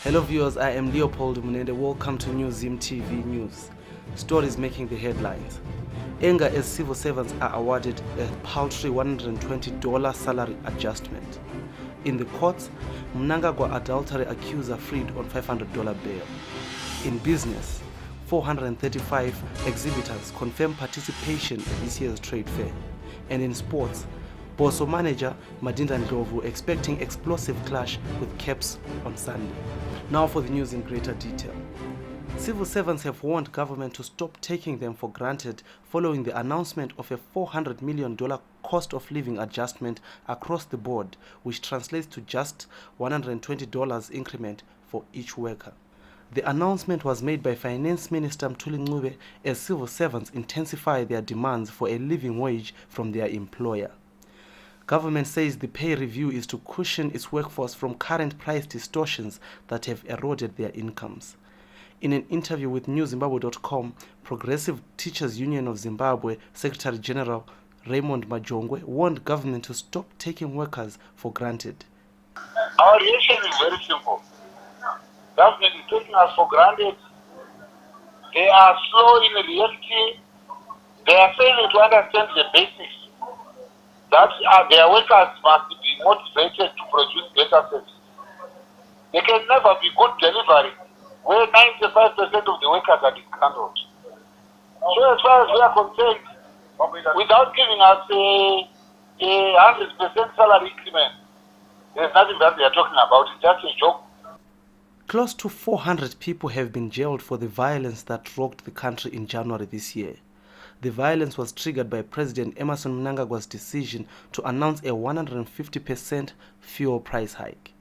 Hello viewers, I am Leopold Munende. Welcome to new Zim TV news. Stories making the headlines. Anger as civil servants are awarded a paltry $120 salary adjustment. In the courts, Mnangagwa adultery accuser freed on $500 bail. In business, 435 exhibitors confirm participation at this year's trade fair. And in sports, Boso manager Madinda Ndlovu expecting explosive clash with Caps on Sunday. Now for the news in greater detail. Civil servants have warned government to stop taking them for granted following the announcement of a $400 million cost of living adjustment across the board, which translates to just $120 increment for each worker. The announcement was made by Finance Minister Mthuli Ncube as civil servants intensify their demands for a living wage from their employer. Government says the pay review is to cushion its workforce from current price distortions that have eroded their incomes. In an interview with newzimbabwe.com, Progressive Teachers Union of Zimbabwe Secretary General Raymond Majongwe warned government to stop taking workers for granted. Our reaction is very simple. Government is taking us for granted. They are slow in reality. They are failing to understand the basics. That their workers must be motivated to produce better service. There can never be good delivery where 95% of the workers are disgruntled. So as far as we are concerned, without giving us a 100% salary increment, there's nothing that they are talking about. It's just a joke. Close to 400 people have been jailed for the violence that rocked the country in January this year. The violence was triggered by President Emmerson Mnangagwa's decision to announce a 150% fuel price hike.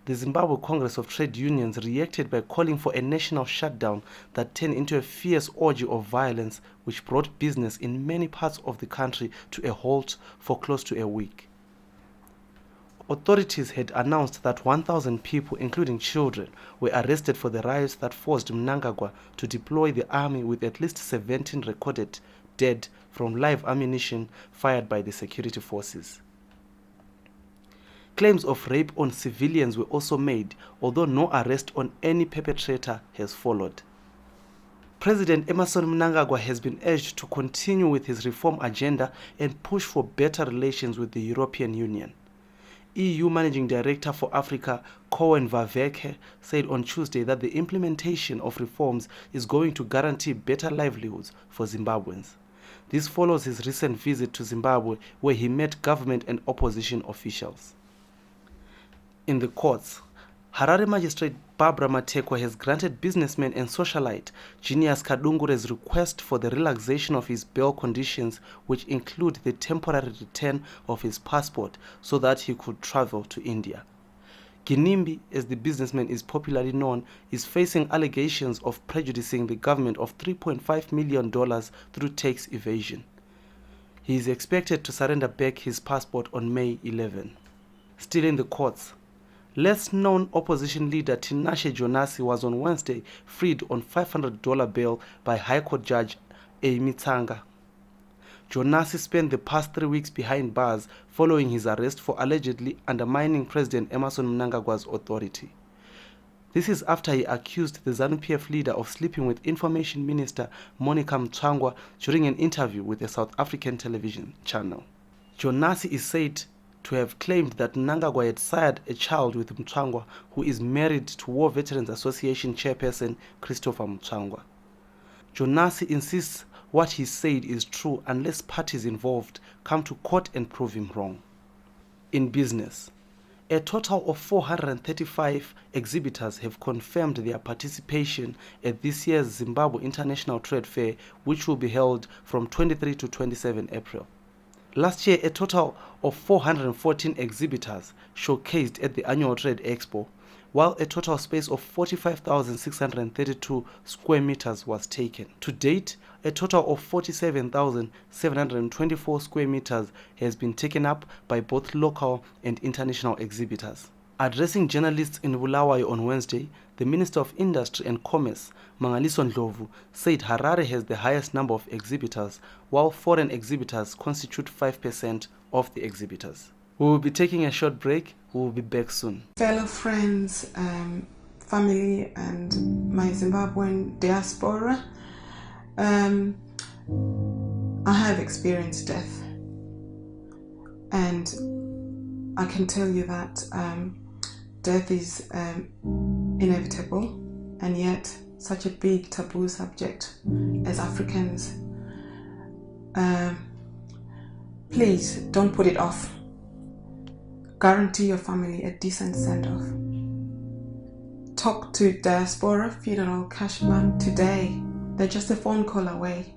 The Zimbabwe Congress of Trade Unions reacted by calling for a national shutdown that turned into a fierce orgy of violence which brought business in many parts of the country to a halt for close to a week. Authorities had announced that 1,000 people, including children, were arrested for the riots that forced Mnangagwa to deploy the army, with at least 17 recorded dead from live ammunition fired by the security forces. Claims of rape on civilians were also made, although no arrest on any perpetrator has followed. President Emmerson Mnangagwa has been urged to continue with his reform agenda and push for better relations with the European Union. EU Managing Director for Africa, Cohen Vaveke, said on Tuesday that the implementation of reforms is going to guarantee better livelihoods for Zimbabweans. This follows his recent visit to Zimbabwe, where he met government and opposition officials. In the courts, Harare Magistrate Barbara Matekwa has granted businessman and socialite Genius Kadungure's request for the relaxation of his bail conditions, which include the temporary return of his passport so that he could travel to India. Ginimbi, as the businessman is popularly known, is facing allegations of prejudicing the government of $3.5 million through tax evasion. He is expected to surrender back his passport on May 11. Still in the courts, less known opposition leader Tinashe Jonasi was on Wednesday freed on $500 bail by High Court Judge Amy Tsanga. Jonasi spent the past 3 weeks behind bars following his arrest for allegedly undermining President Emmerson Mnangagwa's authority. This is after he accused the ZANU-PF leader of sleeping with Information Minister Monica Mtsvangwa during an interview with a South African television channel. Jonasi is said to have claimed that Mnangagwa had sired a child with Mtsvangwa, who is married to War Veterans Association chairperson Christopher Mtsvangwa. Jonasi insists what he said is true unless parties involved come to court and prove him wrong. In business, a total of 435 exhibitors have confirmed their participation at this year's Zimbabwe International Trade Fair, which will be held from 23 to 27 April. Last year, a total of 414 exhibitors showcased at the annual Trade Expo, while a total space of 45,632 square meters was taken. To date, a total of 47,724 square meters has been taken up by both local and international exhibitors. Addressing journalists in Bulawayo on Wednesday, the Minister of Industry and Commerce, Mangaliso Ndlovu, said Harare has the highest number of exhibitors, while foreign exhibitors constitute 5% of the exhibitors. We will be taking a short break. We will be back soon. Fellow friends, family, and my Zimbabwean diaspora, I have experienced death, and I can tell you that death is inevitable, and yet such a big taboo subject as Africans. Please don't put it off. Guarantee your family a decent send-off. Talk to Diaspora Funeral Cashman today. They're just a phone call away,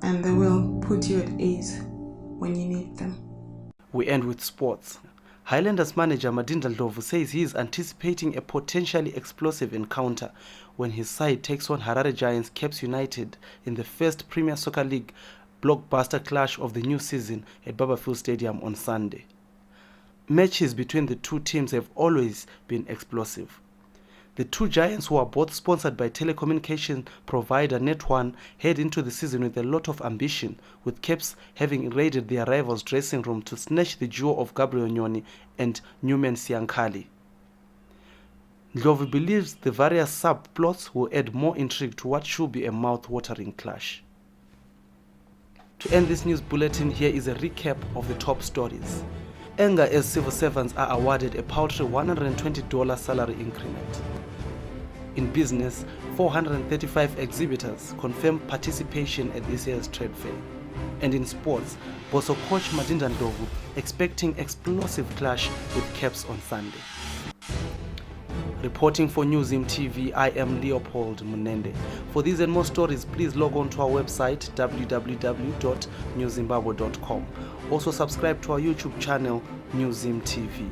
and they will put you at ease when you need them. We end with sports. Highlanders manager Madinda Ndlovu says he is anticipating a potentially explosive encounter when his side takes on Harare Giants Caps United in the first Premier Soccer League blockbuster clash of the new season at Barberfield Stadium on Sunday. Matches between the two teams have always been explosive. The two giants, who are both sponsored by telecommunication provider Net1, head into the season with a lot of ambition, with Caps having raided their rivals' dressing room to snatch the duo of Gabriel Nyoni and Newman Siankali. Ndlovu believes the various subplots will add more intrigue to what should be a mouth-watering clash. To end this news bulletin, here is a recap of the top stories. Anger as civil servants are awarded a paltry $120 salary increment. In business, 435 exhibitors confirm participation at this year's trade fair. And in sports, Boso coach Madinda Ndlovu expecting explosive clash with Caps on Sunday. Reporting for Zim TV, I am Leopold Munende. For these and more stories, please log on to our website www.newzimbabwe.com. Also subscribe to our YouTube channel, Zim TV.